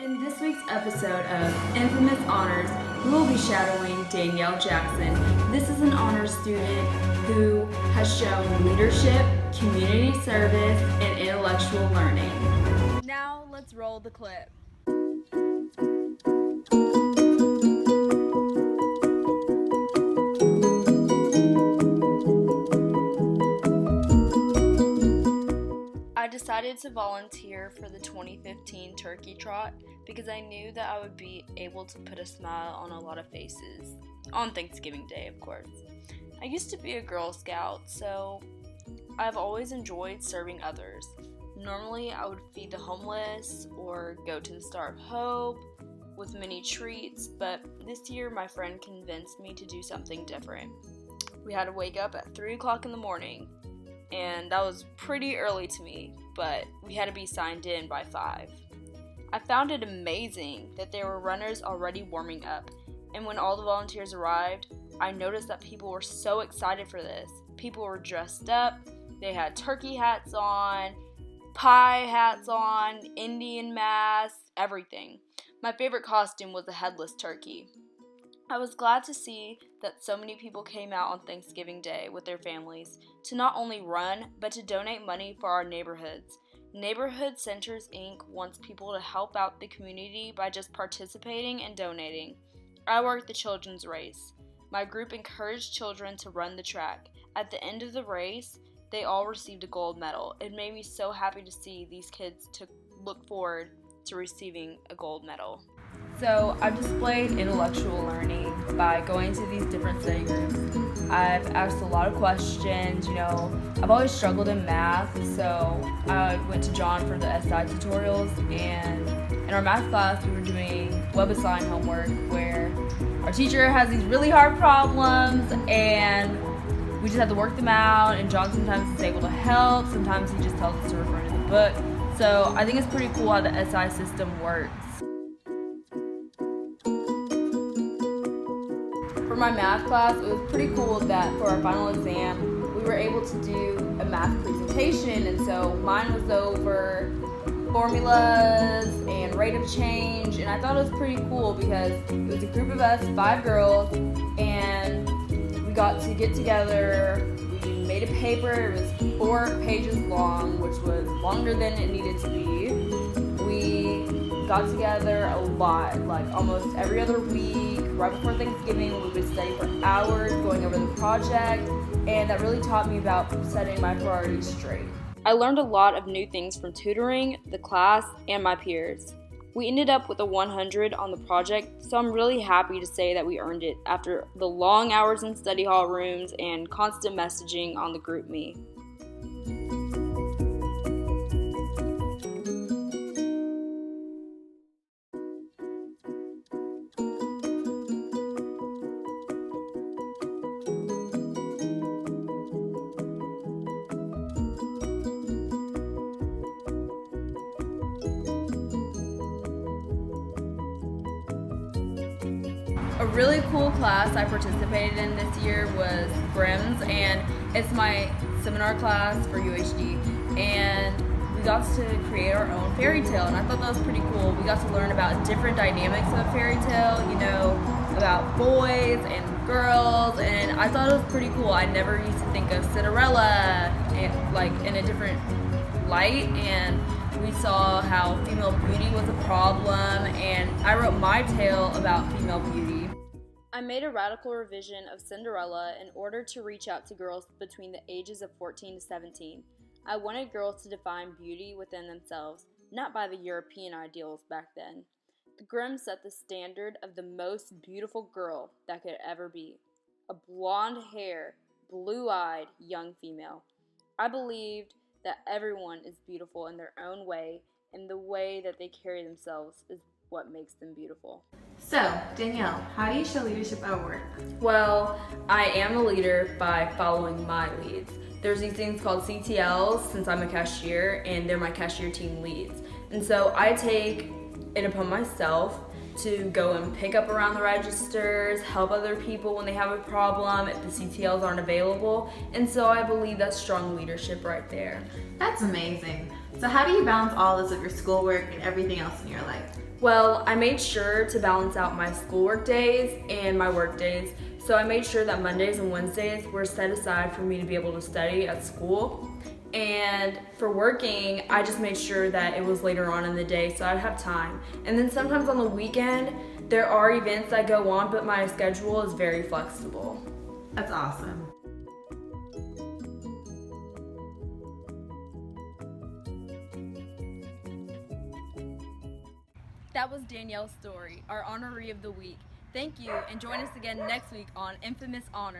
In this week's episode of Infamous Honors, we will be shadowing Danielle Jackson. This is an honors student who has shown leadership, community service, and intellectual learning. Now let's roll the clip. I decided to volunteer for the 2015 Turkey Trot because I knew that I would be able to put a smile on a lot of faces. On Thanksgiving Day, of course. I used to be a Girl Scout, so I've always enjoyed serving others. Normally, I would feed the homeless or go to the Star of Hope with many treats, but this year my friend convinced me to do something different. We had to wake up at 3 o'clock in the morning, and that was pretty early to me, but we had to be signed in by 5. I found it amazing that there were runners already warming up, and when all the volunteers arrived, I noticed that people were so excited for this. People were dressed up, they had turkey hats on, pie hats on, Indian masks, everything. My favorite costume was a headless turkey. I was glad to see that so many people came out on Thanksgiving Day with their families to not only run, but to donate money for our neighborhoods. Neighborhood Centers Inc. wants people to help out the community by just participating and donating. I work the children's race. My group encouraged children to run the track. At the end of the race, they all received a gold medal. It made me so happy to see these kids to look forward to receiving a gold medal. So I've displayed intellectual learning by going to these different study groups. I've asked a lot of questions, I've always struggled in math, so I went to John for the SI tutorials, and in our math class we were doing WebAssign homework where our teacher has these really hard problems and we just have to work them out, and John sometimes is able to help, sometimes he just tells us to refer to the book. So I think it's pretty cool how the SI system works. For my math class, it was pretty cool that for our final exam, we were able to do a math presentation, and so mine was over formulas and rate of change, and I thought it was pretty cool because it was a group of us, 5 girls, and we got to get together. We made a paper. It was 4 pages long, which was longer than it needed to be. We got together a lot, like almost every other week. Right before Thanksgiving, we would study for hours going over the project, and that really taught me about setting my priorities straight. I learned a lot of new things from tutoring, the class, and my peers. We ended up with a 100 on the project, so I'm really happy to say that we earned it after the long hours in study hall rooms and constant messaging on the GroupMe. A really cool class I participated in this year was Grimm's, and it's my seminar class for UHD, and we got to create our own fairy tale, and I thought that was pretty cool. We got to learn about different dynamics of a fairy tale, about boys and girls, and I thought it was pretty cool. I never used to think of Cinderella in a different light, and we saw how female beauty was a problem, and I wrote my tale about female beauty. I made a radical revision of Cinderella in order to reach out to girls between the ages of 14 to 17. I wanted girls to define beauty within themselves, not by the European ideals back then. The Grimm set the standard of the most beautiful girl that could ever be. A blonde-haired, blue-eyed young female. I believed that everyone is beautiful in their own way, and the way that they carry themselves is what makes them beautiful. So, Danielle, how do you show leadership at work? Well, I am a leader by following my leads. There's these things called CTLs, since I'm a cashier, and they're my cashier team leads. And so I take it upon myself to go and pick up around the registers, help other people when they have a problem, if the CTLs aren't available. And so I believe that's strong leadership right there. That's amazing. So how do you balance all this with your schoolwork and everything else in your life? Well, I made sure to balance out my schoolwork days and my work days. So I made sure that Mondays and Wednesdays were set aside for me to be able to study at school. And for working, I just made sure that it was later on in the day so I'd have time. And then sometimes on the weekend, there are events that go on, but my schedule is very flexible. That's awesome. That was Danielle's story, our honoree of the week. Thank you, and join us again next week on Infamous Honors.